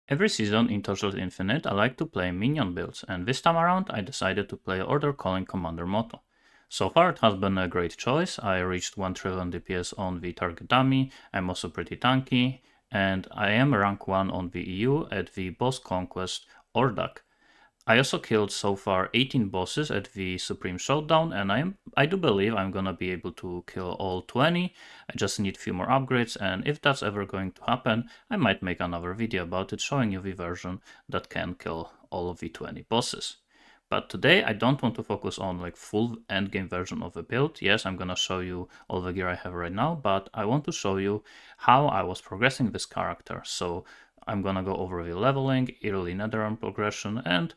Every season in Torchlight Infinite, I like to play minion builds, and this time around I decided to play Order Calling Commander Moto. So far it has been a great choice. I reached 1 trillion DPS on the target dummy, I'm also pretty tanky, and I am rank 1 on the EU at the boss conquest Ordak. I also killed so far 18 bosses at the Supreme Showdown, and I do believe I'm gonna be able to kill all 20. I just need a few more upgrades, and if that's ever going to happen, I might make another video about it showing you the version that can kill all of the 20 bosses. But today I don't want to focus on like full endgame version of the build. Yes, I'm gonna show you all the gear I have right now, but I want to show you how I was progressing this character. So I'm gonna go over the leveling, early netherrealm progression, and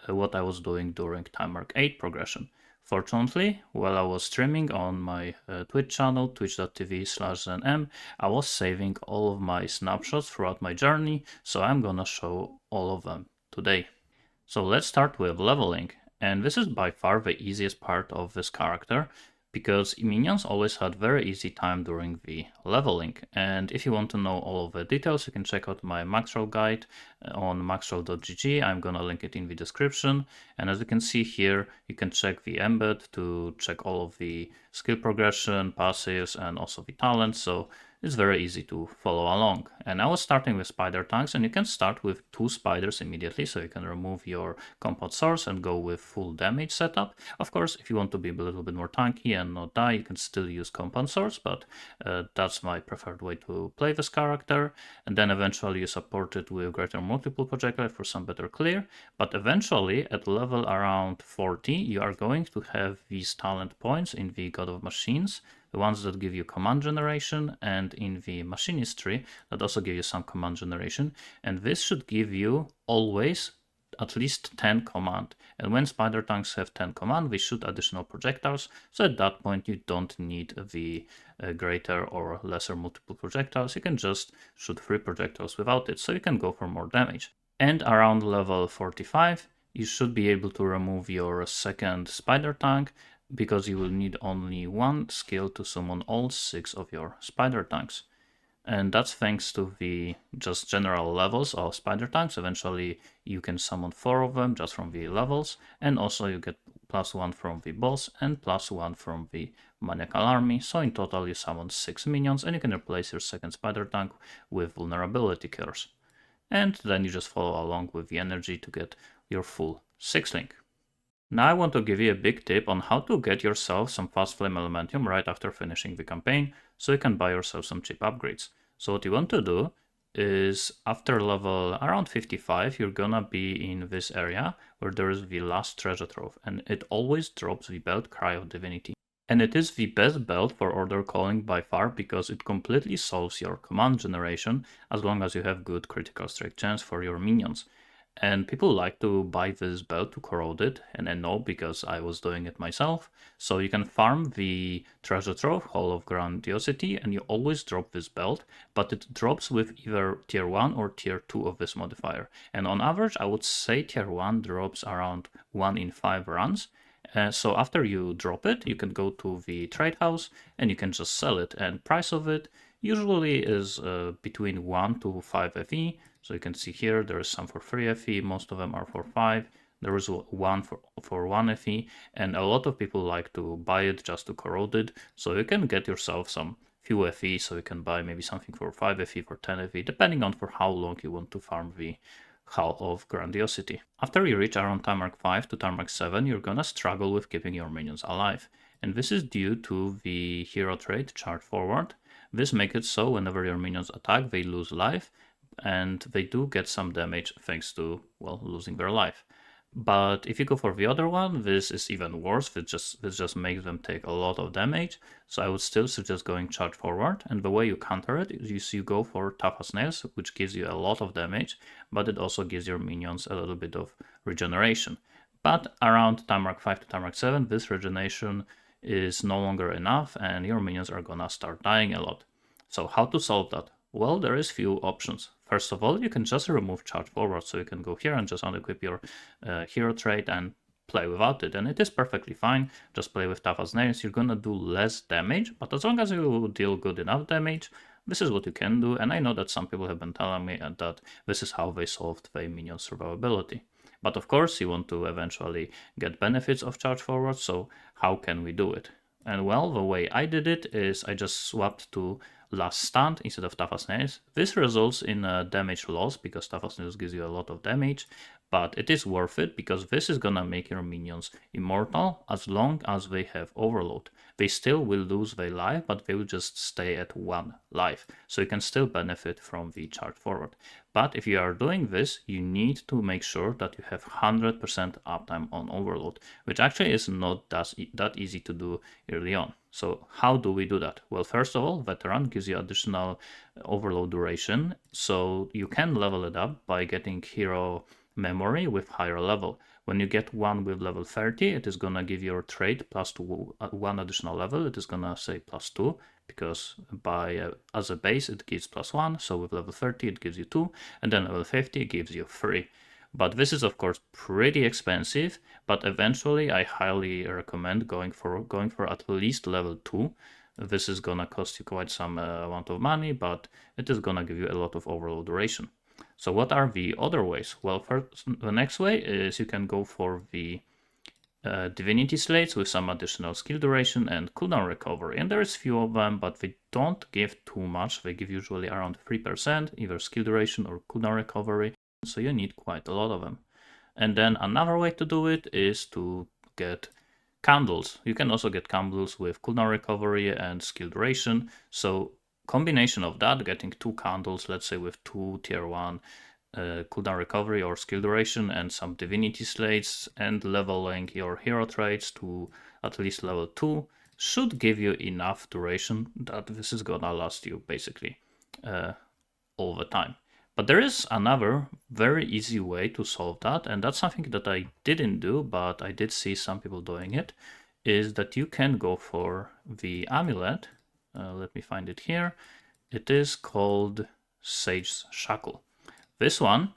what I was doing during Timemark 8 progression. Fortunately, while I was streaming on my Twitch channel, twitch.tv/ZenM, I was saving all of my snapshots throughout my journey, so I'm gonna show all of them today. So let's start with leveling, and this is by far the easiest part of this character, because minions always had very easy time during the leveling. And if you want to know all of the details, you can check out my Maxroll guide on maxroll.gg. I'm gonna link it in the description. And as you can see here, you can check the embed to check all of the skill progression, passives, and also the talents. So it's very easy to follow along. And I was starting with spider tanks, and you can start with 2 spiders immediately, so you can remove your compound source and go with full damage setup. Of course, if you want to be a little bit more tanky and not die, you can still use compound source, but that's my preferred way to play this character. And then eventually you support it with greater multiple projectile for some better clear. But eventually, at level around 40, you are going to have these talent points in the God of Machines, the ones that give you command generation, and in the machinist tree that also give you some command generation. And this should give you always at least 10 command. And when spider tanks have 10 command, we shoot additional projectiles. So at that point, you don't need the greater or lesser multiple projectiles. You can just shoot 3 projectiles without it. So you can go for more damage. And around level 45, you should be able to remove your second spider tank, because you will need only 1 skill to summon all 6 of your spider tanks. And that's thanks to the just general levels of spider tanks. Eventually you can summon 4 of them just from the levels, and also you get +1 from the boss and +1 from the maniacal army. So in total you summon 6 minions, and you can replace your second spider tank with vulnerability cures. And then you just follow along with the energy to get your full 6-link. Now I want to give you a big tip on how to get yourself some fast flame elementium right after finishing the campaign, so you can buy yourself some cheap upgrades. So what you want to do is, after level around 55, you're gonna be in this area where there is the last treasure trove, and it always drops the belt Cry of Divinity. And it is the best belt for order calling by far, because it completely solves your command generation as long as you have good critical strike chance for your minions. And people like to buy this belt to corrode it, and I know because I was doing it myself. So you can farm the treasure trove, Hall of Grandiosity, and you always drop this belt, but it drops with either tier 1 or tier 2 of this modifier. And on average, I would say tier 1 drops around 1 in 5 runs. So after you drop it, you can go to the trade house and you can just sell it, and price of it usually is between 1 to 5 FE. So you can see here there is some for 3 FE, most of them are for 5. There is one for 1 FE, and a lot of people like to buy it just to corrode it. So you can get yourself some few FE, so you can buy maybe something for 5 FE, for 10 FE, depending on for how long you want to farm the Hall of Grandiosity. After you reach around Timemark 5 to Timemark 7, you're gonna struggle with keeping your minions alive. And this is due to the hero trait Charge Forward. This makes it so whenever your minions attack, they lose life, and they do get some damage thanks to, well, losing their life. But if you go for the other one, this is even worse. This just makes them take a lot of damage. So I would still suggest going Charge Forward. And the way you counter it is you go for Tough as Nails, which gives you a lot of damage, but it also gives your minions a little bit of regeneration. But around Timemark 5 to Timemark 7, this regeneration is no longer enough, and your minions are gonna start dying a lot. So how to solve that? Well, there is few options. First of all, you can just remove Charge Forward, so you can go here and just unequip your hero trait and play without it, and it is perfectly fine. Just play with Tough as Nails. You're gonna do less damage, but as long as you deal good enough damage, this is what you can do, and I know that some people have been telling me that this is how they solved the minion survivability. But of course, you want to eventually get benefits of charge forward, so how can we do it? And well, the way I did it is I just swapped to last stand instead of toughness nails. This results in a damage loss because toughness nails gives you a lot of damage, but it is worth it because this is gonna make your minions immortal as long as they have overload. They still will lose their life, but they will just stay at 1 life, so you can still benefit from the charge forward. But if you are doing this, you need to make sure that you have 100% uptime on overload, which actually is not that easy to do early on. So how do we do that? Well, first of all, Veteran gives you additional overload duration, so you can level it up by getting hero memory with higher level. When you get one with level 30, it is gonna give your trait plus 2, 1 additional level. It is gonna say plus 2 because as a base it gives plus 1. So with level 30 it gives you 2, and then level 50 gives you 3. But this is of course pretty expensive. But eventually I highly recommend going for at least level 2. This is gonna cost you quite some amount of money, but it is gonna give you a lot of overload duration. So what are the other ways? Well, first, the next way is you can go for the divinity slates with some additional skill duration and cooldown recovery. And there's few of them, but they don't give too much. They give usually around 3%, either skill duration or cooldown recovery. So you need quite a lot of them. And then another way to do it is to get candles. You can also get candles with cooldown recovery and skill duration. So combination of that, getting 2 candles, let's say with 2 tier 1 cooldown recovery or skill duration and some divinity slates, and leveling your hero traits to at least level 2 should give you enough duration that this is gonna last you basically all the time. But there is another very easy way to solve that, and that's something that I didn't do, but I did see some people doing it, is that you can go for the amulet. Let me find it here. It is called Sage's Shackle. This one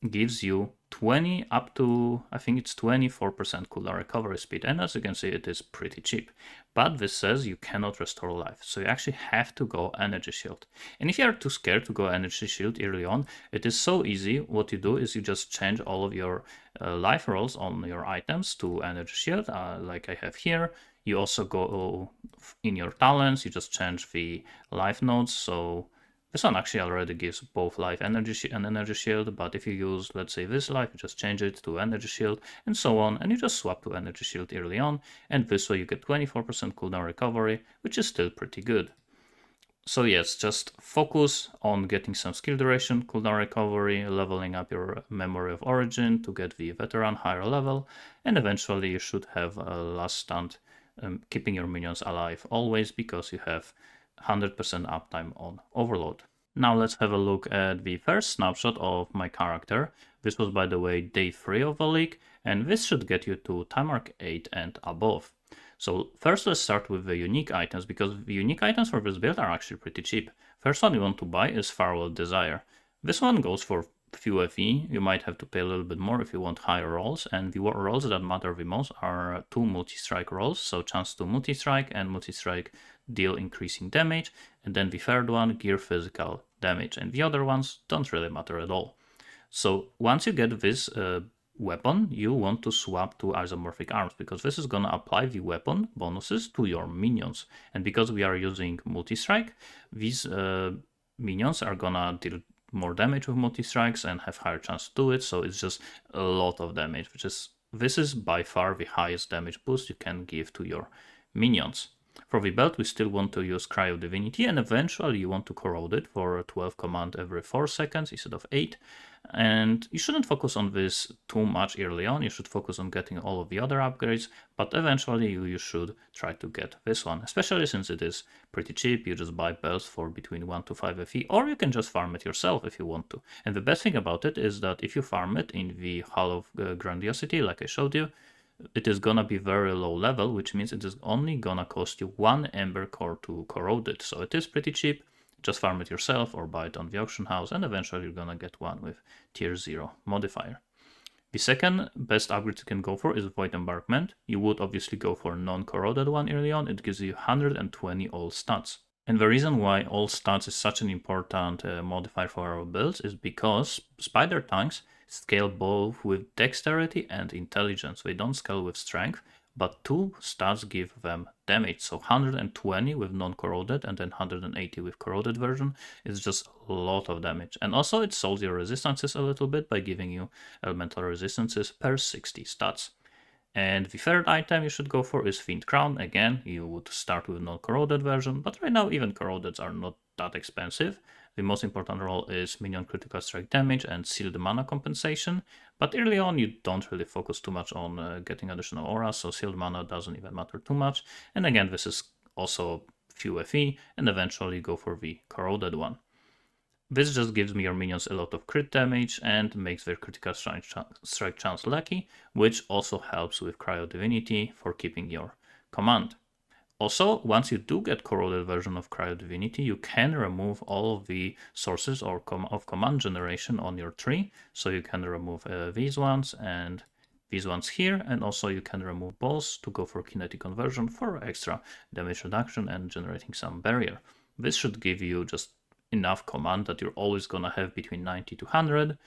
gives you 20 up to, I think it's 24% cooldown recovery speed, and as you can see it is pretty cheap. But this says you cannot restore life, so you actually have to go energy shield. And if you are too scared to go energy shield early on, it is so easy. What you do is you just change all of your life rolls on your items to energy shield, like I have here. You also go in your talents, you just change the life nodes. So this one actually already gives both life energy and energy shield, but if you use, let's say, this life, you just change it to energy shield and so on, and you just swap to energy shield early on, and this way you get 24% cooldown recovery, which is still pretty good. So yes, just focus on getting some skill duration, cooldown recovery, leveling up your memory of origin to get the veteran higher level, and eventually you should have a last stand, keeping your minions alive always because you have 100% uptime on overload. Now let's have a look at the first snapshot of my character. This was, by the way, day 3 of the league, and this should get you to Timemark 8 and above. So first let's start with the unique items, because the unique items for this build are actually pretty cheap. First one you want to buy is Farewell Desire. This one goes for few FE. You might have to pay a little bit more if you want higher rolls, and the rolls that matter the most are 2 multi-strike rolls, so chance to multi-strike and multi-strike deal increasing damage, and then the third one, gear physical damage, and the other ones don't really matter at all. So once you get this weapon, you want to swap to isomorphic arms, because this is gonna apply the weapon bonuses to your minions, and because we are using multi-strike, these minions are gonna deal more damage with multi-strikes and have higher chance to do it, so it's just a lot of damage, this is by far the highest damage boost you can give to your minions. For the belt, we still want to use Cryo Divinity, and eventually you want to corrode it for 12 command every 4 seconds instead of 8. And you shouldn't focus on this too much early on, you should focus on getting all of the other upgrades, but eventually you should try to get this one, especially since it is pretty cheap. You just buy belts for between 1 to 5 FE, or you can just farm it yourself if you want to. And the best thing about it is that if you farm it in the Hall of Grandiosity, like I showed you, it is gonna be very low level, which means it is only gonna cost you 1 Ember Core to corrode it. So it is pretty cheap. Just farm it yourself or buy it on the auction house, and eventually you're gonna get one with tier 0 modifier. The second best upgrade you can go for is Void Embarkment. You would obviously go for a non-corroded one early on. It gives you 120 all stats. And the reason why all stats is such an important modifier for our builds is because spider tanks scale both with dexterity and intelligence. They don't scale with strength, but two stats give them damage. So 120 with non-corroded and then 180 with corroded version is just a lot of damage. And also it solves your resistances a little bit by giving you elemental resistances per 60 stats. And the third item you should go for is Fiend Crown. Again, you would start with non-corroded version, but right now even corrodeds are not that expensive. The most important role is minion critical strike damage and sealed mana compensation, but early on you don't really focus too much on getting additional auras, so sealed mana doesn't even matter too much. And again, this is also few FE, and eventually go for the corroded one. This just gives me your minions a lot of crit damage and makes their critical strike chance lucky, which also helps with Cryo Divinity for keeping your command. Also, once you do get corroded version of Cryo Divinity, you can remove all of the sources of command generation on your tree. So you can remove these ones and these ones here, and also you can remove both to go for kinetic conversion for extra damage reduction and generating some barrier. This should give you just enough command that you're always gonna have between 90 to 100,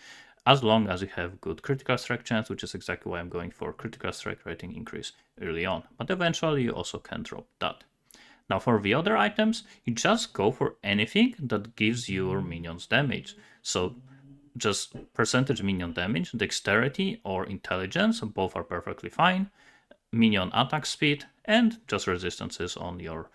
as long as you have good critical strike chance, which is exactly why I'm going for critical strike rating increase early on. But eventually you also can drop that. Now for the other items, you just go for anything that gives your minions damage. So just percentage minion damage, dexterity or intelligence, both are perfectly fine, minion attack speed, and just resistances on your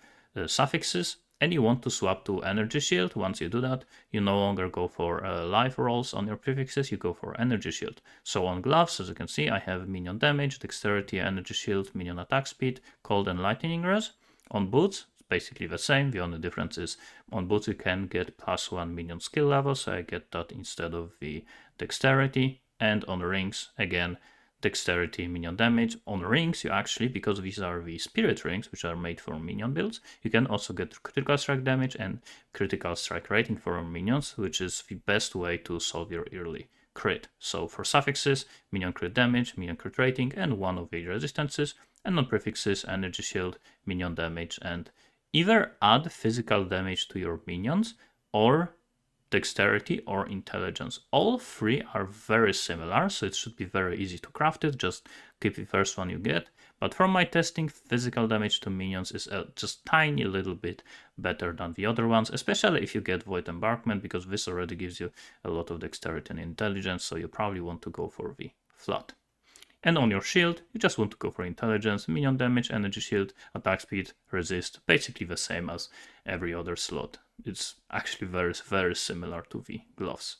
suffixes. And you want to swap to energy shield. Once you do that, you no longer go for life rolls on your prefixes, you go for energy shield. So on gloves, as you can see, I have minion damage, dexterity, energy shield, minion attack speed, cold and lightning res. On boots, it's basically the same. The only difference is on boots you can get +1 minion skill level, so I get that instead of the dexterity. And on rings, again, dexterity, minion damage. On rings, you actually, because these are the spirit rings, which are made for minion builds, you can also get critical strike damage and critical strike rating for minions, which is the best way to solve your early crit. So for suffixes, minion crit damage, minion crit rating, and one of the resistances, and on prefixes, energy shield, minion damage, and either add physical damage to your minions or dexterity or intelligence. All three are very similar, so it should be very easy to craft it. Just keep the first one you get. But from my testing, physical damage to minions is just tiny little bit better than the other ones, especially if you get Void Embarkment, because this already gives you a lot of dexterity and intelligence, so you probably want to go for the flat. And on your shield, you just want to go for intelligence, minion damage, energy shield, attack speed, resist, basically the same as every other slot. It's actually very, very similar to the gloves.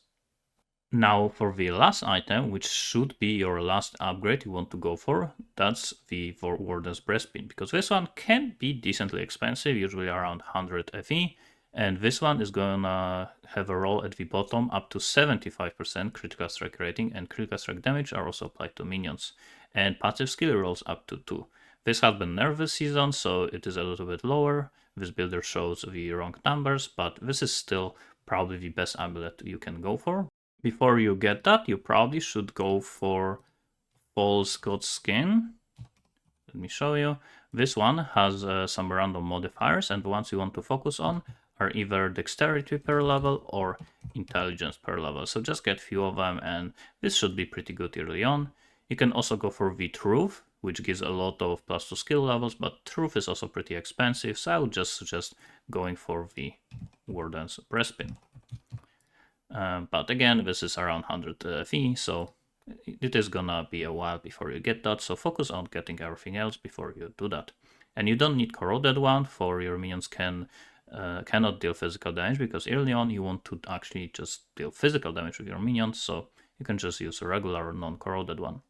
Now for the last item, which should be your last upgrade you want to go for, that's the Warden's Breastplate, because this one can be decently expensive, usually around 100 FE, and this one is gonna have a roll at the bottom up to 75% critical strike rating, and critical strike damage are also applied to minions, and passive skill rolls up to 2. This has been nerfed this season, so it is a little bit lower. This builder shows the wrong numbers, but this is still probably the best amulet you can go for. Before you get that, you probably should go for False God Skin. Let me show you. This one has some random modifiers, and the ones you want to focus on are either dexterity per level or intelligence per level. So just get few of them, and this should be pretty good early on. You can also go for the Truth, which gives a lot of +2 skill levels, but Truth is also pretty expensive, so I would just suggest going for the Warden's Breastplate. But again, this is around 100 FE, so it is gonna be a while before you get that, so focus on getting everything else before you do that. And you don't need corroded one, for your minions cannot deal physical damage, because early on you want to actually just deal physical damage with your minions, so you can just use a regular non-corroded one.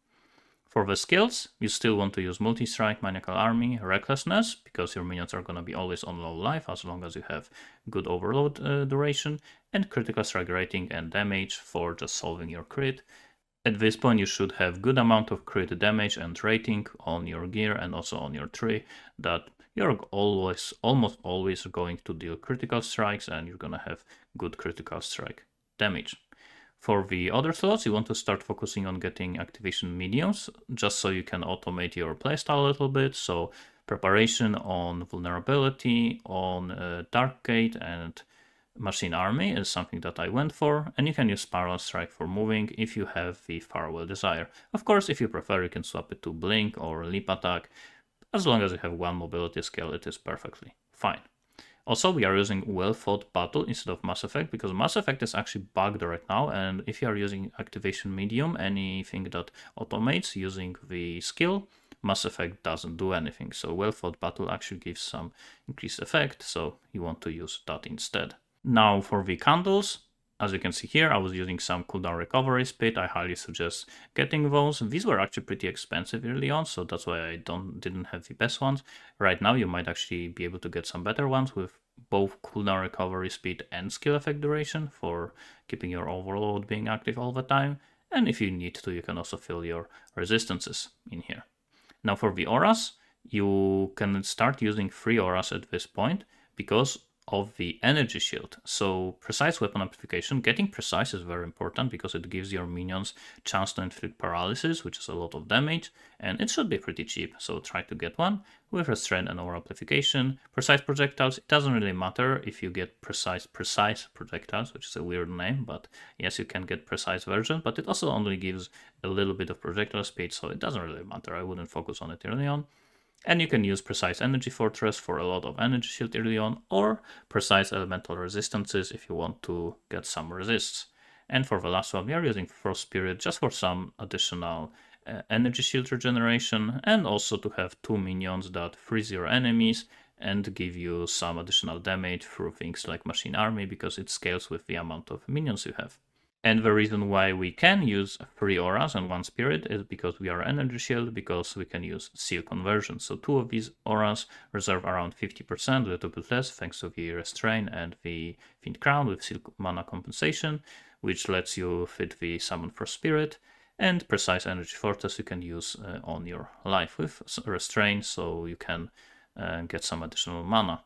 For the skills, you still want to use Multi-Strike, Maniacal Army, Recklessness, because your minions are going to be always on low life as long as you have good overload duration, and Critical Strike rating and damage for just solving your crit. At this point you should have good amount of crit damage and rating on your gear and also on your tree, that you're almost always going to deal critical strikes and you're going to have good critical strike damage. For the other slots, you want to start focusing on getting activation mediums, just so you can automate your playstyle a little bit. So preparation, on vulnerability, on Dark Gate and Machine Army is something that I went for, and you can use Spiral Strike for moving if you have the Farewell Desire. Of course, if you prefer, you can swap it to Blink or Leap Attack. As long as you have one mobility skill, it is perfectly fine. Also, we are using Well Fought Battle instead of Mass Effect, because Mass Effect is actually bugged right now, and if you are using Activation Medium, anything that automates using the skill, Mass Effect doesn't do anything. So Well Fought Battle actually gives some increased effect, so you want to use that instead. Now for the candles, as you can see here, I was using some cooldown recovery speed. I highly suggest getting those. These were actually pretty expensive early on, so that's why I didn't have the best ones. Right now you might actually be able to get some better ones with both cooldown recovery speed and skill effect duration for keeping your overload being active all the time. And if you need to, you can also fill your resistances in here. Now for the auras, you can start using 3 auras at this point because of the energy shield. So precise weapon amplification, getting precise is very important because it gives your minions chance to inflict paralysis, which is a lot of damage, and it should be pretty cheap, so try to get one. With restraint and aura amplification, precise projectiles, it doesn't really matter if you get precise projectiles, which is a weird name, but yes, you can get precise version, but it also only gives a little bit of projectile speed, so it doesn't really matter. I wouldn't focus on it early on. And you can use Precise Energy Fortress for a lot of energy shield early on, or Precise Elemental Resistances if you want to get some resists. And for the last one, we are using Frost Spirit just for some additional energy shield regeneration, and also to have 2 minions that freeze your enemies and give you some additional damage through things like Machine Army, because it scales with the amount of minions you have. And the reason why we can use 3 auras and 1 spirit is because we are energy shield, because we can use seal conversion. So 2 of these auras reserve around 50%, a little bit less, thanks to the restrain and the Fiend Crown with seal mana compensation, which lets you fit the summon for spirit. And Precise Energy Fortress you can use on your life with restrain, so you can get some additional mana.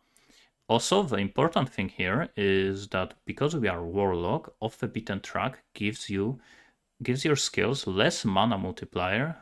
Also, the important thing here is that because we are Warlock, Off the Beaten Track gives your skills less mana multiplier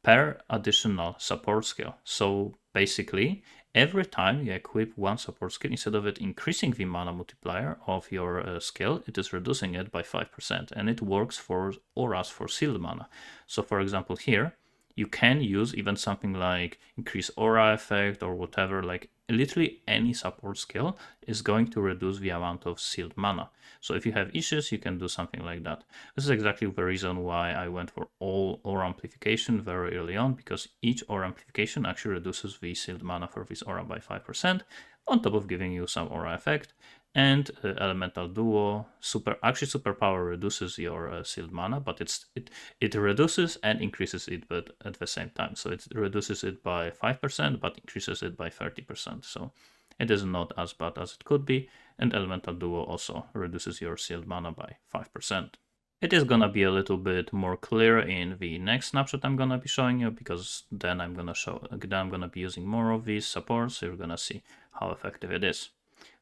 per additional support skill. So basically, every time you equip one support skill, instead of it increasing the mana multiplier of your skill, it is reducing it by 5%, and it works for auras for sealed mana. So for example here, you can use even something like increase aura effect or whatever, like literally any support skill is going to reduce the amount of sealed mana. So if you have issues, you can do something like that. This is exactly the reason why I went for all aura amplification very early on, because each aura amplification actually reduces the sealed mana for this aura by 5%, on top of giving you some aura effect. And Elemental Duo superpower reduces your sealed mana, but it reduces and increases it, but at the same time. So it reduces it by 5%, but increases it by 30%. So it is not as bad as it could be. And Elemental Duo also reduces your sealed mana by 5%. It is gonna be a little bit more clear in the next snapshot I'm gonna be showing you, because then I'm gonna be using more of these supports, so you're gonna see how effective it is.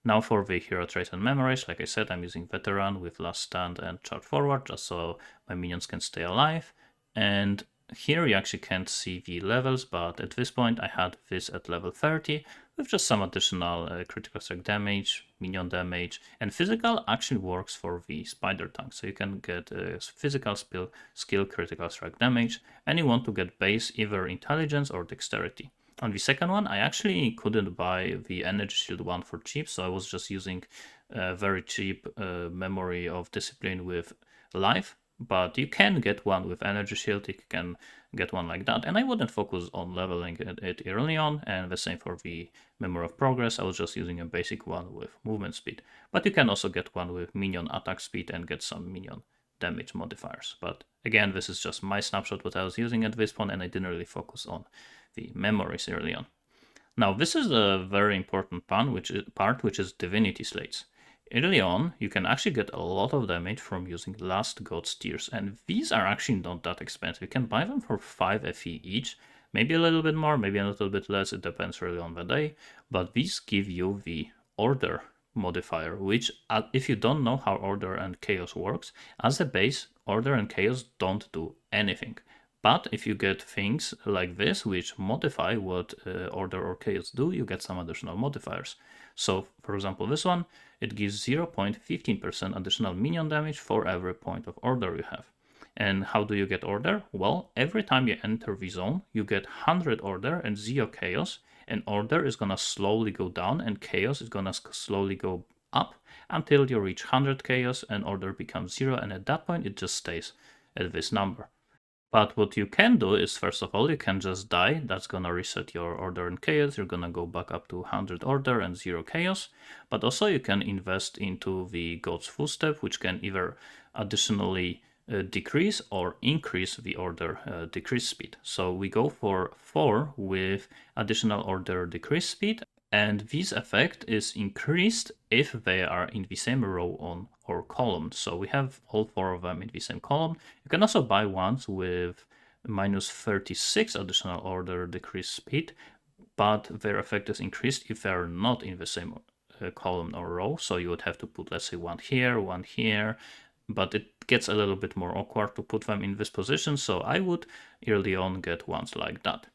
Now for the hero traits and memories, like I said, I'm using Veteran with Last Stand and Charge Forward, just so my minions can stay alive. And here you actually can't see the levels, but at this point I had this at level 30, with just some additional critical strike damage, minion damage, and physical actually works for the spider tank. So you can get physical skill critical strike damage, and you want to get base either intelligence or dexterity. On the second one, I actually couldn't buy the Energy Shield one for cheap, so I was just using a very cheap memory of discipline with life. But you can get one with Energy Shield, you can get one like that. And I wouldn't focus on leveling it early on, and the same for the Memory of Progress. I was just using a basic one with movement speed. But you can also get one with minion attack speed and get some minion damage modifiers. But again, this is just my snapshot, what I was using at this point, and I didn't really focus on the memories early on. Now, this is a very important part, which is Divinity Slates. Early on, you can actually get a lot of damage from using Last God's Tears, and these are actually not that expensive. You can buy them for 5 FE each, maybe a little bit more, maybe a little bit less, it depends really on the day, but these give you the Order modifier, which if you don't know how Order and Chaos works, as a base, Order and Chaos don't do anything. But if you get things like this, which modify what Order or Chaos do, you get some additional modifiers. So, for example, this one, it gives 0.15% additional minion damage for every point of Order you have. And how do you get Order? Well, every time you enter the zone, you get 100 Order and 0 Chaos, and Order is gonna slowly go down, and Chaos is gonna slowly go up until you reach 100 Chaos and Order becomes 0, and at that point it just stays at this number. But what you can do is, first of all, you can just die. That's gonna reset your Order and Chaos. You're gonna go back up to 100 Order and 0 Chaos. But also you can invest into the God's Footstep, which can either additionally decrease or increase the Order decrease speed. So we go for 4 with additional Order decrease speed. And this effect is increased if they are in the same row on or column. So we have all 4 of them in the same column. You can also buy ones with minus 36 additional Order decrease speed, but their effect is increased if they are not in the same column or row. So you would have to put, let's say, one here, but it gets a little bit more awkward to put them in this position. So I would early on get ones like that.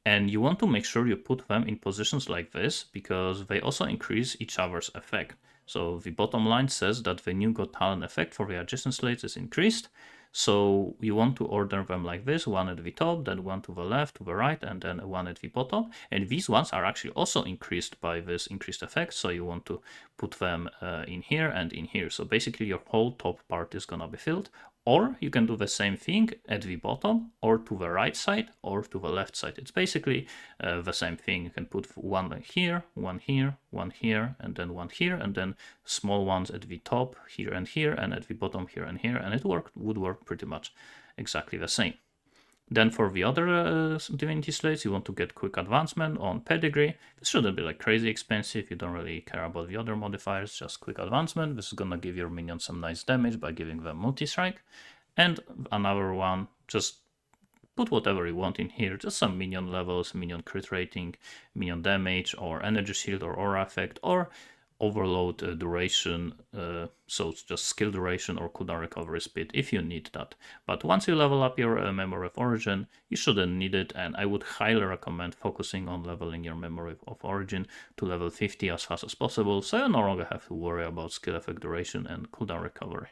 And you want to make sure you put them in positions like this, because they also increase each other's effect. So the bottom line says that the new God Talent effect for the adjacent slates is increased. So you want to order them like this, one at the top, then one to the left, to the right, and then one at the bottom. And these ones are actually also increased by this increased effect. So you want to put them in here and in here. So basically your whole top part is gonna be filled. Or you can do the same thing at the bottom, or to the right side, or to the left side. It's basically the same thing. You can put one here, one here, one here, and then one here, and then small ones at the top, here, and at the bottom, here and here, and it would work pretty much exactly the same. Then for the other divinity slates, you want to get quick advancement on pedigree. This shouldn't be like crazy expensive. You don't really care about the other modifiers, just quick advancement. This is gonna give your minions some nice damage by giving them multi-strike. And another one, just put whatever you want in here, just some minion levels, minion crit rating, minion damage, or energy shield, or aura effect, or overload duration, so it's just skill duration or cooldown recovery speed if you need that. But once you level up your memory of origin, you shouldn't need it, and I would highly recommend focusing on leveling your memory of origin to level 50 as fast as possible, so you no longer have to worry about skill effect duration and cooldown recovery.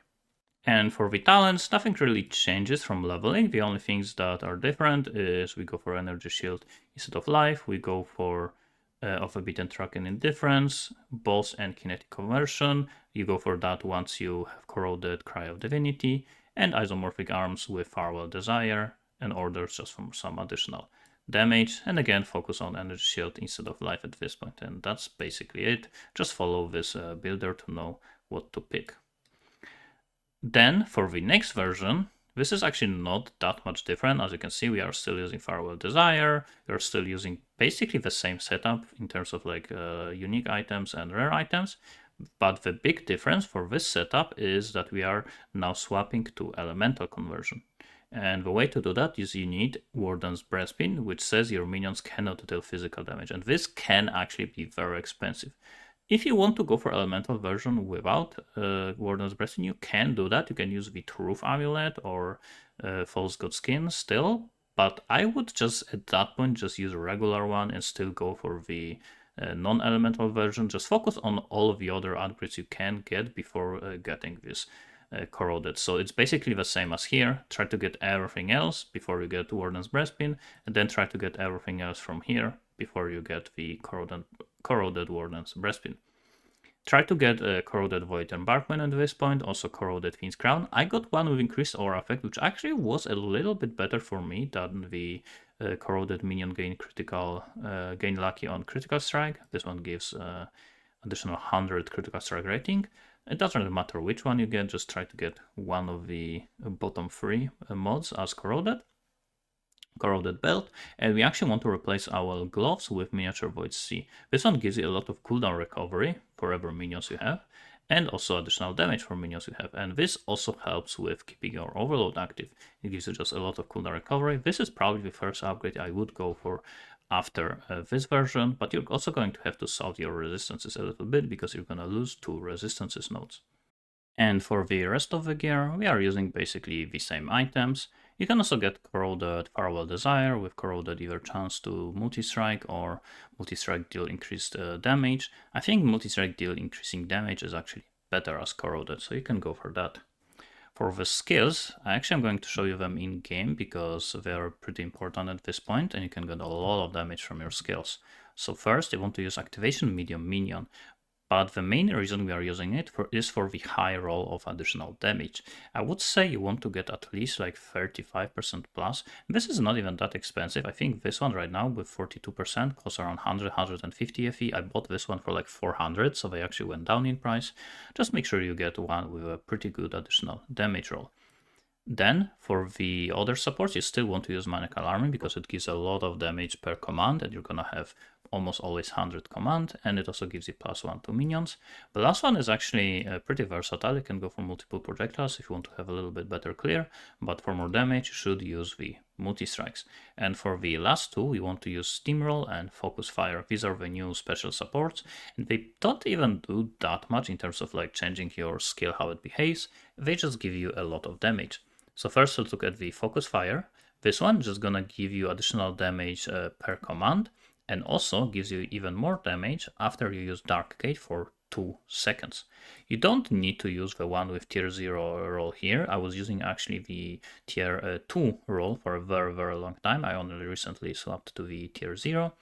And for the talents, nothing really changes from leveling. The only things that are different is we go for energy shield instead of life, we go for of a beaten track and indifference, boss and kinetic conversion. You go for that once you have corroded Cry of Divinity, and isomorphic arms with Farewell Desire, and orders just from some additional damage. And again, focus on energy shield instead of life at this point. And that's basically it. Just follow this builder to know what to pick. Then for the next version, this is actually not that much different. As you can see, we are still using Farewell Desire. We're still using basically the same setup in terms of like unique items and rare items. But the big difference for this setup is that we are now swapping to elemental conversion. And the way to do that is you need Warden's Breastpin, which says your minions cannot deal physical damage. And this can actually be very expensive. If you want to go for elemental version without Warden's Breastpin, you can do that. You can use the Truth Amulet or False God Skin still, but I would just at that point just use a regular one and still go for the non-elemental version. Just focus on all of the other upgrades you can get before getting this corroded. So it's basically the same as here. Try to get everything else before you get Warden's Breastpin, and then try to get everything else from here before you get the corroded Warden's Breastpin. Try to get a corroded Void Embarkment at this point, also corroded Fiend's Crown. I got one with increased aura effect, which actually was a little bit better for me than the corroded minion gain lucky on critical strike. This one gives additional 100 critical strike rating. It doesn't really matter which one you get, just try to get one of the bottom 3 mods as corroded belt, and we actually want to replace our gloves with miniature Void C. This one gives you a lot of cooldown recovery for every minions you have, and also additional damage for minions you have, and this also helps with keeping your overload active. It gives you just a lot of cooldown recovery. This is probably the first upgrade I would go for after this version, but you're also going to have to solve your resistances a little bit because you're going to lose 2 resistances nodes. And for the rest of the gear, we are using basically the same items. You can also get Corroded Farewell Desire with Corroded either chance to multi-strike or multi-strike deal increased damage. I think multi-strike deal increasing damage is actually better as Corroded, so you can go for that. For the skills, I'm going to show you them in game because they are pretty important at this point and you can get a lot of damage from your skills. So first you want to use Activation Medium Minion. But the main reason we are using it is for the high roll of additional damage. I would say you want to get at least like 35% plus. This is not even that expensive. I think this one right now with 42% costs around 100, 150 FE. I bought this one for like 400, so they actually went down in price. Just make sure you get one with a pretty good additional damage roll. Then for the other supports, you still want to use Maniacal Army because it gives a lot of damage per command and you're gonna have almost always 100 command, and it also gives you +1 to minions. The last one is actually pretty versatile. You can go for multiple projectiles if you want to have a little bit better clear, but for more damage you should use the multi-strikes. And for the last two, you want to use Steamroll and Focus Fire. These are the new special supports, and they don't even do that much in terms of like changing your skill, how it behaves. They just give you a lot of damage. So first let's look at the Focus Fire. This one is just gonna give you additional damage per command, and also gives you even more damage after you use Dark Gate for 2 seconds. You don't need to use the one with tier 0 roll here. I was using actually the tier 2 roll for a very long time. I only recently swapped to the tier 0.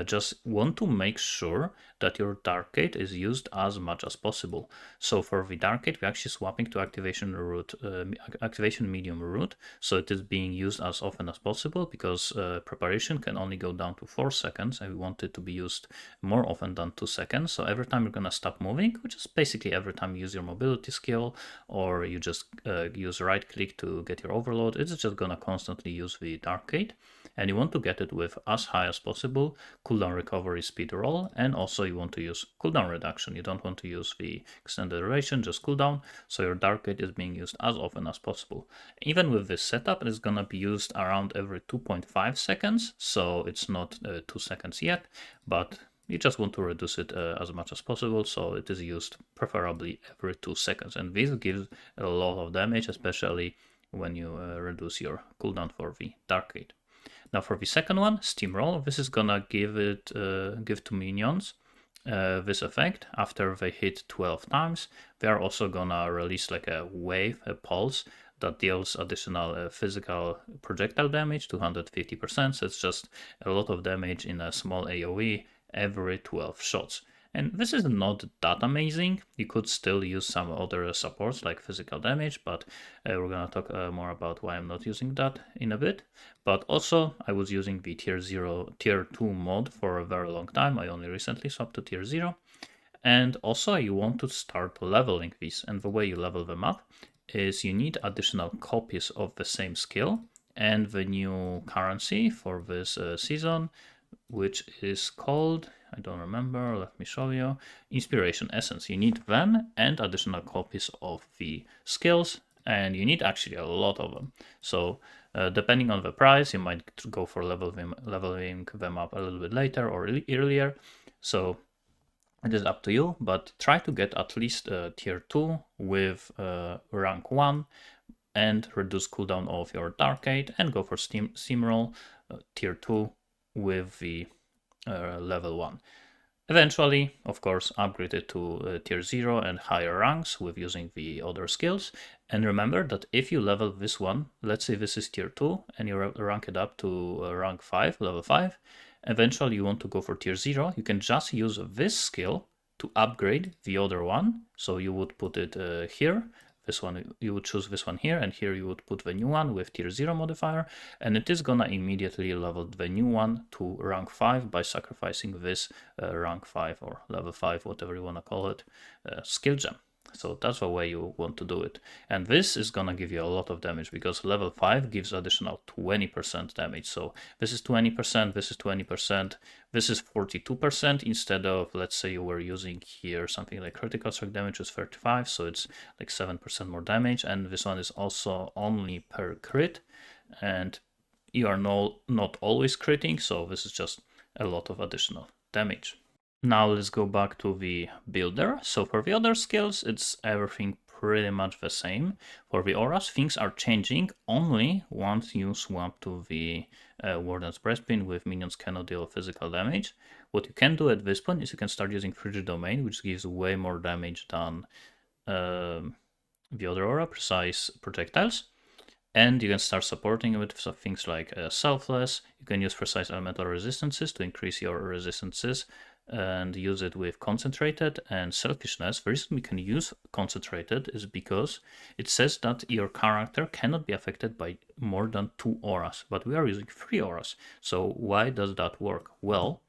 Just want to make sure that your Dark Gate is used as much as possible. So for the Dark Gate, we're actually swapping to Activation Medium route, so it is being used as often as possible because preparation can only go down to 4 seconds, and we want it to be used more often than 2 seconds. So every time you're gonna stop moving, which is basically every time you use your mobility skill or you just use right click to get your overload, it's just gonna constantly use the Dark Gate, and you want to get it with as high as possible cooldown recovery speed roll, and also you want to use cooldown reduction. You don't want to use the extended duration, just cooldown, so your Dark Gate is being used as often as possible. Even with this setup, it is gonna be used around every 2.5 seconds, so it's not 2 seconds yet, but you just want to reduce it as much as possible, so it is used preferably every 2 seconds, and this gives a lot of damage, especially when you reduce your cooldown for the Dark Gate. Now for the second one, Steamroll, this is gonna give to minions this effect after they hit 12 times. They are also gonna release like a wave, a pulse that deals additional physical projectile damage, 250%. So it's just a lot of damage in a small AoE every 12 shots. And this is not that amazing. You could still use some other supports like physical damage, but we're gonna talk more about why I'm not using that in a bit. But also I was using the tier 2 mod for a very long time. I only recently swapped to tier 0. And also you want to start leveling these, and the way you level them up is you need additional copies of the same skill and the new currency for this season, which is called, I don't remember, let me show you, Inspiration Essence. You need them and additional copies of the skills, and you need actually a lot of them. So depending on the price, you might go for leveling them up a little bit later or earlier. So it is up to you, but try to get at least tier 2 with rank 1 and reduce cooldown of your Dark Gate, and go for Steamroll tier 2 with the level 1. Eventually, of course, upgrade it to tier 0 and higher ranks with using the other skills. And remember that if you level this one, let's say this is tier 2 and you rank it up to rank 5, level 5, eventually you want to go for tier 0, you can just use this skill to upgrade the other one. So you would put it here. This one, you would choose this one here, and here you would put the new one with tier 0 modifier, and it is gonna immediately level the new one to rank 5 by sacrificing this rank 5 or level 5, whatever you wanna call it, skill gem. So that's the way you want to do it. And this is gonna give you a lot of damage because level 5 gives additional 20% damage. So this is 20%, this is 20%, this is 42% instead of, let's say you were using here something like critical strike damage is 35, so it's like 7% more damage. And this one is also only per crit, and you are not always critting, so this is just a lot of additional damage. Now let's go back to the builder. So for the other skills, it's everything pretty much the same. For the auras, things are changing only once you swap to the Warden's Breastplate with minions cannot deal physical damage. What you can do at this point is you can start using Frigid Domain, which gives way more damage than the other aura, precise projectiles. And you can start supporting it with some things like Selfless. You can use precise elemental resistances to increase your resistances and use it with Concentrated and Selfishness. The reason we can use Concentrated is because it says that your character cannot be affected by more than 2 auras, but we are using 3 auras. So why does that work? Well,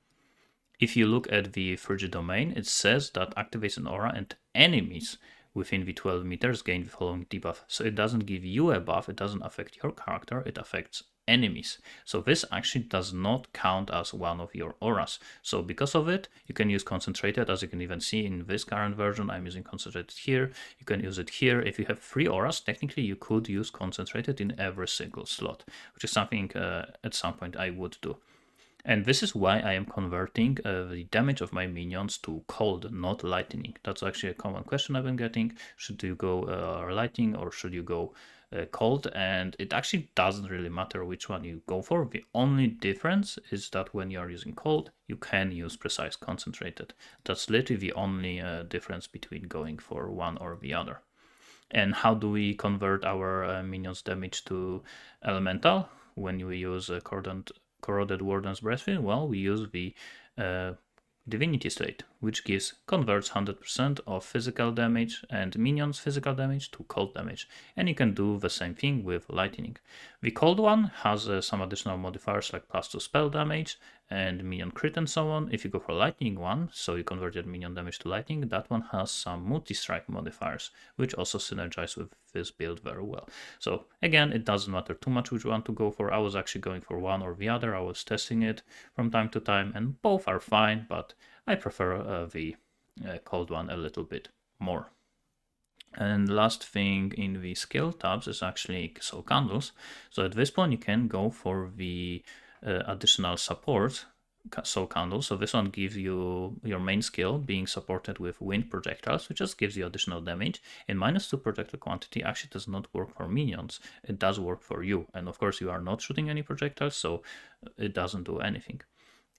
if you look at the Frigid Domain, it says that activates an aura and enemies within the 12 meters gain the following debuff. So it doesn't give you a buff, it doesn't affect your character, it affects enemies. So this actually does not count as one of your auras. So because of it, you can use Concentrated, as you can even see in this current version. I'm using Concentrated here. You can use it here. If you have 3 auras, technically you could use Concentrated in every single slot, which is something at some point I would do. And this is why I am converting the damage of my minions to cold, not lightning. That's actually a common question I've been getting. Should you go lightning or should you go cold? And it actually doesn't really matter which one you go for. The only difference is that when you're using cold, you can use precise concentrated. That's literally the only difference between going for one or the other. And how do we convert our minions damage to elemental when we use Corroded Warden's Breastplate? Well, we use the Divinity Slate, which converts 100% of physical damage and minions physical damage to cold damage. And you can do the same thing with lightning. The cold one has some additional modifiers like +2 spell damage and minion crit and so on. If you go for lightning one, so you converted minion damage to lightning, that one has some multi-strike modifiers, which also synergize with this build very well. So again, it doesn't matter too much which one to go for. I was actually going for one or the other. I was testing it from time to time, and both are fine, but I prefer the cold one a little bit more. And last thing in the skill tabs is actually soul candles. So at this point you can go for the additional support soul candle. So this one gives you your main skill being supported with wind projectiles, which just gives you additional damage. And -2 projectile quantity actually does not work for minions. It does work for you. And of course you are not shooting any projectiles, so it doesn't do anything.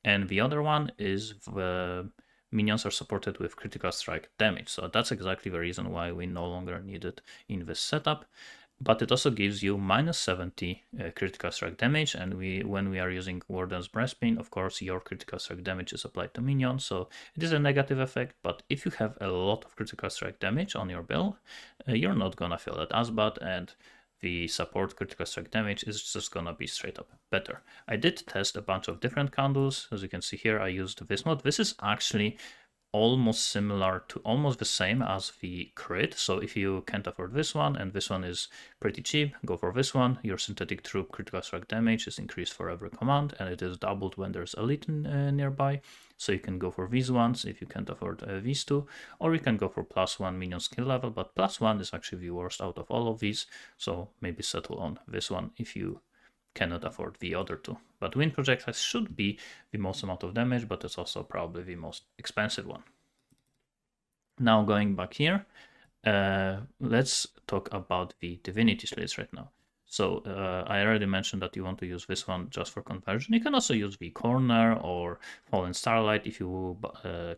And the other one is the minions are supported with critical strike damage. So that's exactly the reason why we no longer need it in this setup. But it also gives you -70 critical strike damage, and when we are using Warden's Breastplate, of course your critical strike damage is applied to minions, so it is a negative effect. But if you have a lot of critical strike damage on your build, you're not gonna feel it as bad, and the support critical strike damage is just gonna be straight up better. I did test a bunch of different candles. As you can see here, I used this mod. This is actually almost similar to, almost the same as the crit. So if you can't afford this one and this one is pretty cheap, go for this one. Your synthetic troop critical strike damage is increased for every command, and it is doubled when there's elite nearby. So you can go for these ones if you can't afford these two, or you can go for +1 minion skill level, but +1 is actually the worst out of all of these. So maybe settle on this one if you cannot afford the other two. But wind projectiles should be the most amount of damage, but it's also probably the most expensive one. Now going back here, let's talk about the divinity slates right now. So I already mentioned that you want to use this one just for conversion. You can also use the corner or fallen starlight if you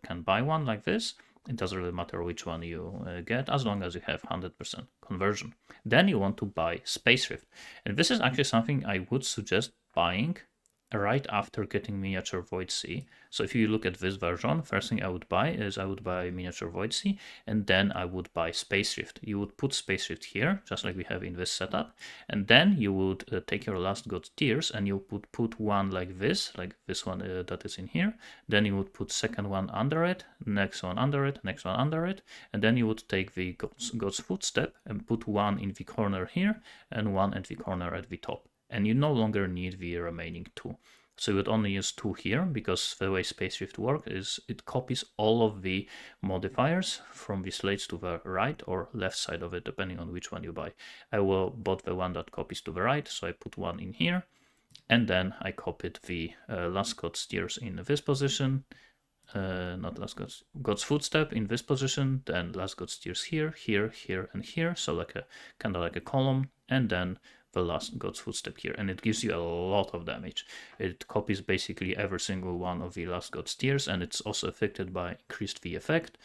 can buy one like this. It doesn't really matter which one you get, as long as you have 100% conversion. Then you want to buy Space Rift. And this is actually something I would suggest buying right after getting Miniature Void Sea. So if you look at this version, first thing I would buy Miniature Void Sea, and then I would buy Space Rift. You would put Space Rift here, just like we have in this setup, and then you would take your last god tiers and you would put one like this one that is in here. Then you would put second one under it, next one under it, next one under it, and then you would take the god's footstep and put one in the corner here and one at the corner at the top. And you no longer need the remaining two. So you would only use two here, because the way Space Rift works is it copies all of the modifiers from the slates to the right or left side of it, depending on which one you buy. I will bought the one that copies to the right, so I put one in here, and then I copied the last god steers in this position, not Last God's Footstep in this position, then Last God Steers here, here, here, and here, so like a kind of like a column, and then the Last God's Footstep here, and it gives you a lot of damage. It copies basically every single one of the Last God Steers, and it's also affected by increased the effect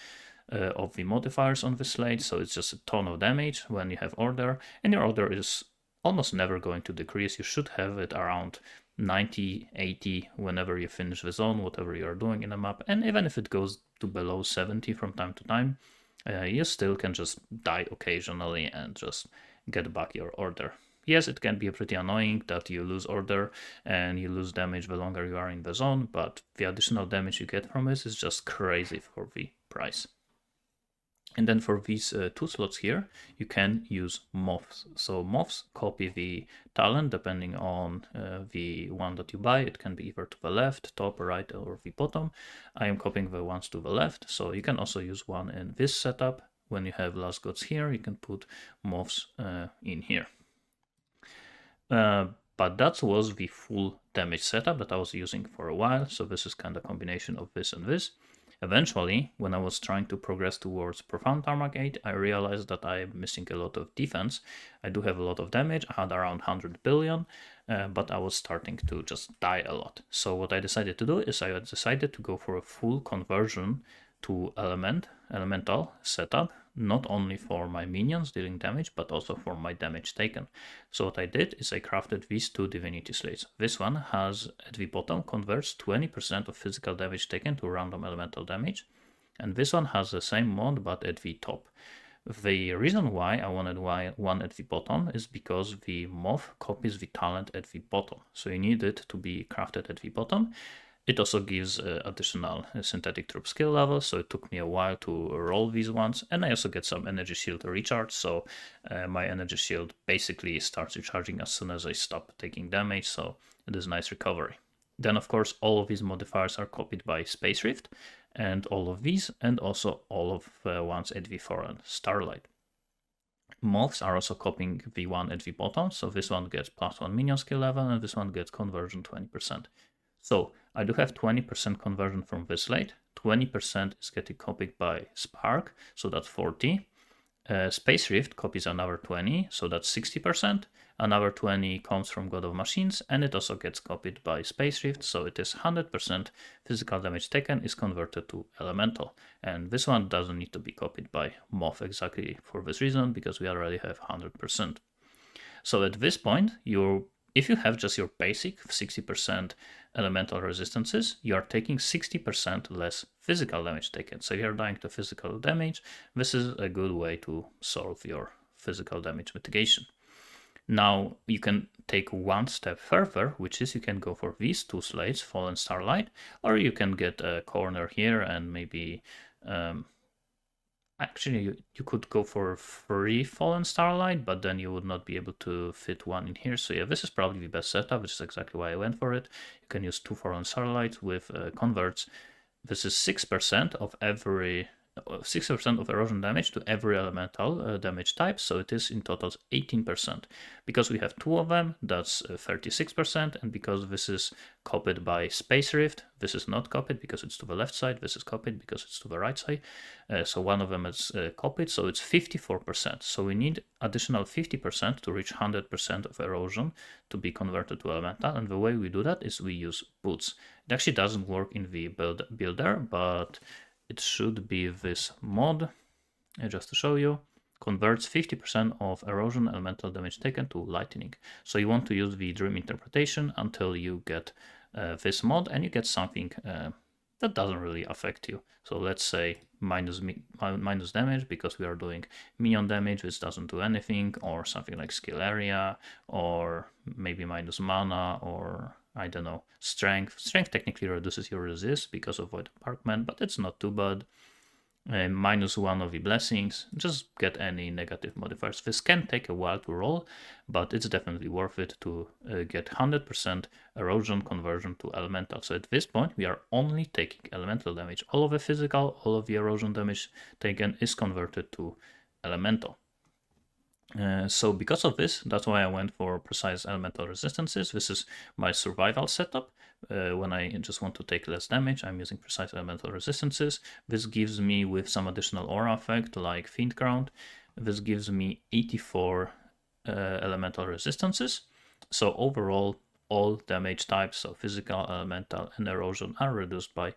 of the modifiers on the slate, so it's just a ton of damage when you have order, and your order is almost never going to decrease. You should have it around 90, 80 whenever you finish the zone, whatever you are doing in the map, and even if it goes to below 70 from time to time, you still can just die occasionally and just get back your order. Yes, it can be pretty annoying that you lose order and you lose damage the longer you are in the zone, but the additional damage you get from this is just crazy for the price. And then for these 2 slots here, you can use moths. So moths copy the talent depending on the one that you buy. It can be either to the left, top, right, or the bottom. I am copying the ones to the left, so you can also use one in this setup. When you have Last Gods here, you can put moths in here. But that was the full damage setup that I was using for a while. So this is kind of a combination of this and this. Eventually, when I was trying to progress towards Profound Timemark 8, I realized that I am missing a lot of defense. I do have a lot of damage, I had around 100 billion, but I was starting to just die a lot. So what I decided to do is I decided to go for a full conversion to elemental setup, not only for my minions dealing damage, but also for my damage taken. So what I did is I crafted these 2 divinity slates. This one has, at the bottom, converts 20% of physical damage taken to random elemental damage, and this one has the same mod but at the top. The reason why I wanted one at the bottom is because the moth copies the talent at the bottom, so you need it to be crafted at the bottom. It also gives additional synthetic troop skill levels, so it took me a while to roll these ones, and I also get some energy shield recharge, so my energy shield basically starts recharging as soon as I stop taking damage, so it is a nice recovery. Then of course all of these modifiers are copied by Space Rift, and all of these, and also all of the ones at V4 and Starlight. Moths are also copying the one at the bottom, so this one gets +1 minion skill level, and this one gets conversion 20%. So I do have 20% conversion from this slate, 20% is getting copied by Spark, so that's 40. Space Rift copies another 20, so that's 60%. Another 20 comes from God of Machines, and it also gets copied by Space Rift, so it is 100% physical damage taken is converted to elemental. And this one doesn't need to be copied by Moth exactly for this reason, because we already have 100%. So at this point, if you have just your basic 60% elemental resistances, you are taking 60% less physical damage taken. So you're dying to physical damage. This is a good way to solve your physical damage mitigation. Now you can take one step further, which is you can go for these 2 slates, Fallen Starlight, or you can get a corner here and maybe actually, you could go for 3 Fallen Starlight, but then you would not be able to fit one in here. So yeah, this is probably the best setup, which is exactly why I went for it. You can use 2 Fallen Starlight with converts. This is 6% of every 6% of erosion damage to every elemental damage type, so it is in total 18%. Because we have 2 of them, that's 36%, and because this is copied by Space Rift, this is not copied because it's to the left side, this is copied because it's to the right side, so one of them is copied, so it's 54%. So we need additional 50% to reach 100% of erosion to be converted to elemental, and the way we do that is we use boots. It actually doesn't work in the builder, but it should be this mod, just to show you, converts 50% of erosion elemental damage taken to lightning. So you want to use the Dream Interpretation until you get this mod, and you get something that doesn't really affect you. So let's say minus damage because we are doing minion damage, which doesn't do anything, or something like skill area, or maybe minus mana, or I don't know, strength. Strength technically reduces your resist because of Void Apartment, but it's not too bad. -1 of the blessings, just get any negative modifiers. This can take a while to roll, but it's definitely worth it to get 100% erosion conversion to elemental. So at this point, we are only taking elemental damage. All of the physical, all of the erosion damage taken is converted to elemental. So because of this, that's why I went for precise elemental resistances. This is my survival setup. When I just want to take less damage, I'm using precise elemental resistances. This gives me, with some additional aura effect like Fiend Ground, this gives me 84 elemental resistances. So overall, all damage types, so physical, elemental, and erosion, are reduced by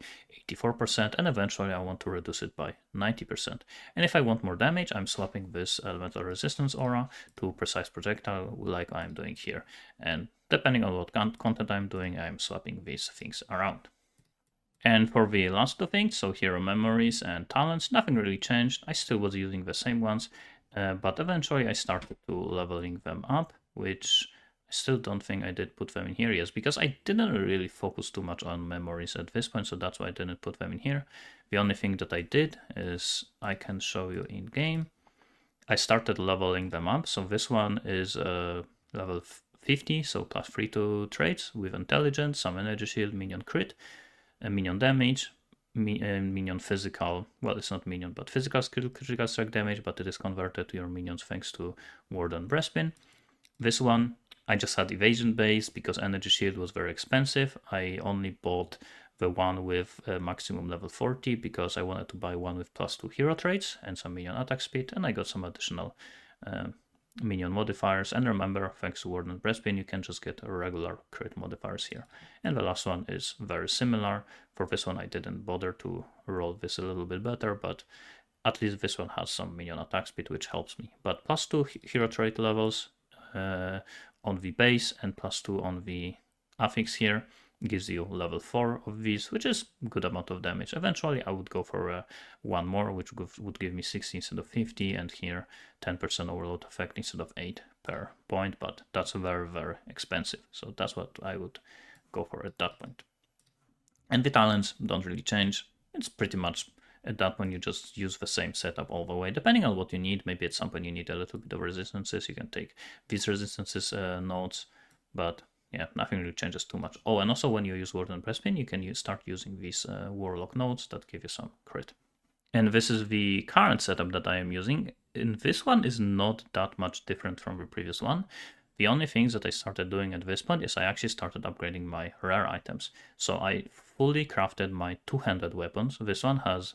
84%, and eventually I want to reduce it by 90%. And if I want more damage, I'm swapping this elemental resistance aura to precise projectile like I'm doing here. And depending on what content I'm doing, I'm swapping these things around. And for the last two things, so hero memories and talents, nothing really changed. I still was using the same ones, but eventually I started to leveling them up, which I still don't think I did put them in here, yes, because I didn't really focus too much on memories at this point, so that's why I didn't put them in here. The only thing that I did is I can show you in game. I started leveling them up, so this one is level 50, so +3 to traits with intelligence, some energy shield, minion crit, minion damage, minion physical, well, it's not minion, but physical critical strike damage, but it is converted to your minions thanks to ward and breastpin. This one, I just had evasion base because energy shield was very expensive. I only bought the one with maximum level 40 because I wanted to buy one with +2 hero traits and some minion attack speed, and I got some additional minion modifiers. And remember, thanks to ward and breastpin, you can just get regular crit modifiers here. And the last one is very similar. For this one, I didn't bother to roll this a little bit better, but at least this one has some minion attack speed, which helps me. But +2 hero trait levels on the base and +2 on the affix here gives you level 4 of these, which is a good amount of damage. Eventually I would go for one more, which would give me 60 instead of 50, and here 10% overload effect instead of 8 per point, but that's very, very expensive. So that's what I would go for at that point. And the talents don't really change. It's pretty much at that point you just use the same setup all the way, depending on what you need. Maybe at some point you need a little bit of resistances. You can take these resistances nodes, but yeah, nothing really changes too much. Oh, and also when you use ward and breastpin, you can start using these warlock nodes that give you some crit. And this is the current setup that I am using. And this one is not that much different from the previous one. The only things that I started doing at this point is I actually started upgrading my rare items. So I fully crafted my two-handed weapons. This one has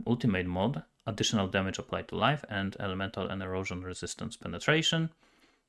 ultimate mod, additional damage applied to life, and elemental and erosion resistance penetration.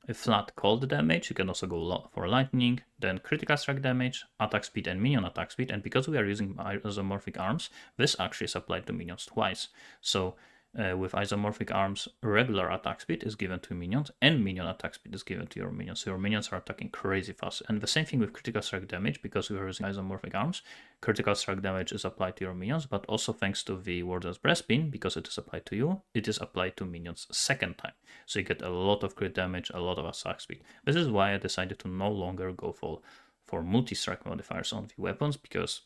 A flat cold damage, you can also go for lightning, then critical strike damage, attack speed, and minion attack speed. And because we are using isomorphic arms, this actually is applied to minions twice. So with isomorphic arms, regular attack speed is given to minions, and minion attack speed is given to your minions. So your minions are attacking crazy fast. And the same thing with critical strike damage, because we are using isomorphic arms, critical strike damage is applied to your minions, but also thanks to the Warden's Breastpin, because it is applied to you, it is applied to minions second time. So you get a lot of crit damage, a lot of attack speed. This is why I decided to no longer go for multi-strike modifiers on the weapons, because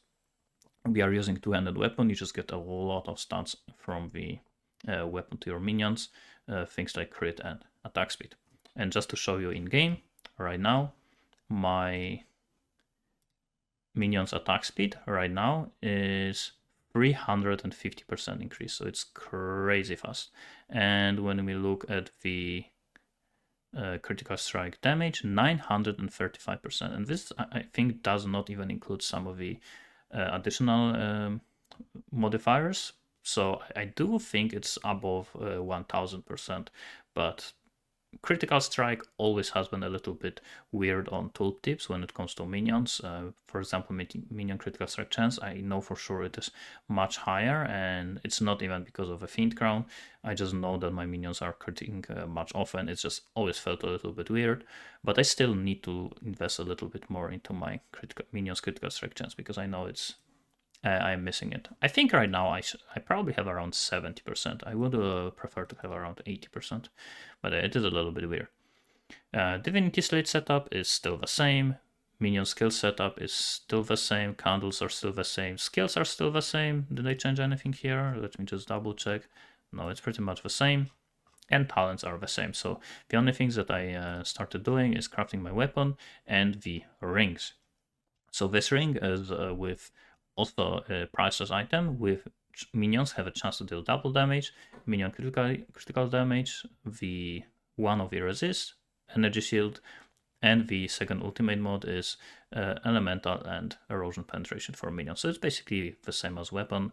we are using two-handed weapon, you just get a lot of stats from the weapon to your minions, things like crit and attack speed. And just to show you in game, right now, my minions attack speed right now is 350% increase, so it's crazy fast. And when we look at the critical strike damage, 935%, and this I think does not even include some of the additional modifiers. So I do think it's above 1000%, but critical strike always has been a little bit weird on tooltips when it comes to minions. For example, minion critical strike chance, I know for sure it is much higher, and it's not even because of a Fiend Crown. I just know that my minions are critting much often. It's just always felt a little bit weird, but I still need to invest a little bit more into my minions critical strike chance, because I know I'm missing it. I think right now I probably have around 70%. I would prefer to have around 80%, but it is a little bit weird. Divinity Slate setup is still the same. Minion skill setup is still the same. Candles are still the same. Skills are still the same. Did I change anything here? Let me just double check. No, it's pretty much the same. And talents are the same. So the only things that I started doing is crafting my weapon and the rings. So this ring is with also a priceless item with minions have a chance to deal double damage, minion critical damage, the 1 of the resist, energy shield, and the second ultimate mode is elemental and erosion penetration for minions. So it's basically the same as weapon,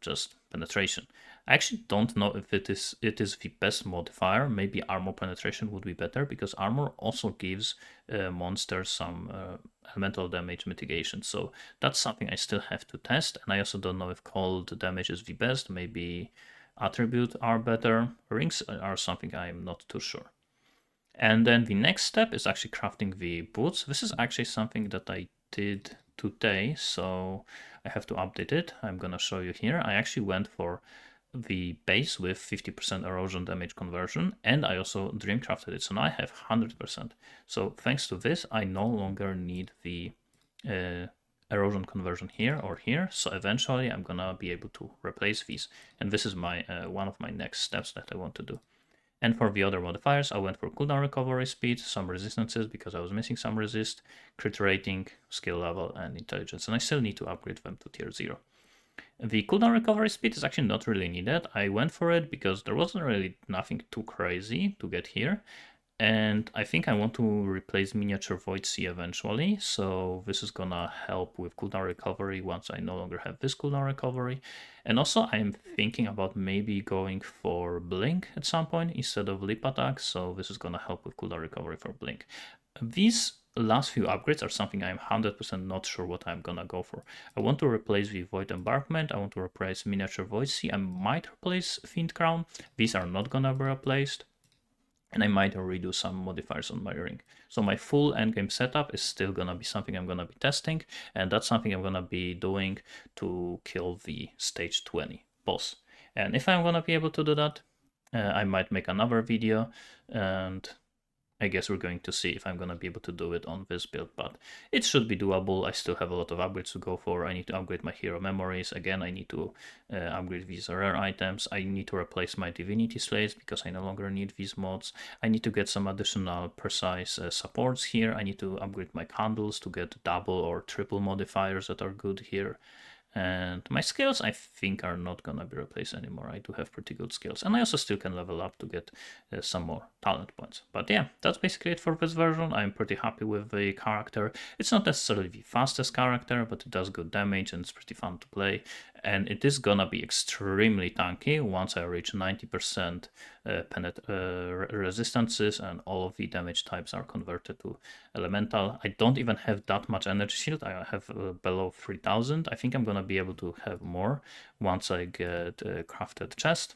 just penetration. I actually don't know if it is the best modifier. Maybe armor penetration would be better, because armor also gives monsters some elemental damage mitigation. So that's something I still have to test. And I also don't know if cold damage is the best. Maybe attribute are better. Rings are something I'm not too sure. And then the next step is actually crafting the boots. This is actually something that I did today, so I have to update it. I'm gonna show you here. I actually went for the base with 50% erosion damage conversion, and I also dream crafted it, so now I have 100%. So thanks to this, I no longer need the erosion conversion here or here, so eventually I'm gonna be able to replace these, and this is my one of my next steps that I want to do. And for the other modifiers, I went for cooldown recovery speed, some resistances because I was missing some resist, crit rating, skill level, and intelligence. And I still need to upgrade them to tier 0. The cooldown recovery speed is actually not really needed. I went for it because there wasn't really nothing too crazy to get here. And I think I want to replace Miniature Void Sea eventually, so this is gonna help with cooldown recovery once I no longer have this cooldown recovery. And also I'm thinking about maybe going for Blink at some point instead of Leap Attack, so this is gonna help with cooldown recovery for Blink. These last few upgrades are something I'm 100% not sure what I'm gonna go for. I want to replace the Void Embarkment, I want to replace Miniature Void Sea, I might replace Fiend Crown. These are not gonna be replaced. And I might redo some modifiers on my ring. So my full endgame setup is still gonna be something I'm gonna be testing, and that's something I'm gonna be doing to kill the stage 20 boss. And if I'm gonna be able to do that, I might make another video, and I guess we're going to see if I'm gonna be able to do it on this build, but it should be doable. I still have a lot of upgrades to go for. I need to upgrade my hero memories. Again, I need to upgrade these rare items. I need to replace my divinity slaves because I no longer need these mods. I need to get some additional precise supports here. I need to upgrade my candles to get double or triple modifiers that are good here. And my skills, I think, are not gonna be replaced anymore. I do have pretty good skills, and I also still can level up to get some more talent points. But yeah, that's basically it for this version. I'm pretty happy with the character. It's not necessarily the fastest character, but it does good damage and it's pretty fun to play. And it is gonna be extremely tanky once I reach 90% resistances and all of the damage types are converted to elemental. I don't even have that much energy shield. I have below 3000. I think I'm gonna be able to have more once I get a crafted chest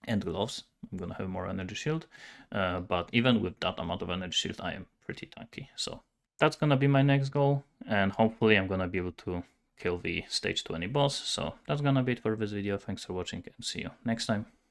and gloves. I'm gonna have more energy shield, but even with that amount of energy shield, I am pretty tanky. So that's gonna be my next goal, and hopefully I'm gonna be able to kill the stage 20 boss. So that's gonna be it for this video. Thanks for watching and see you next time.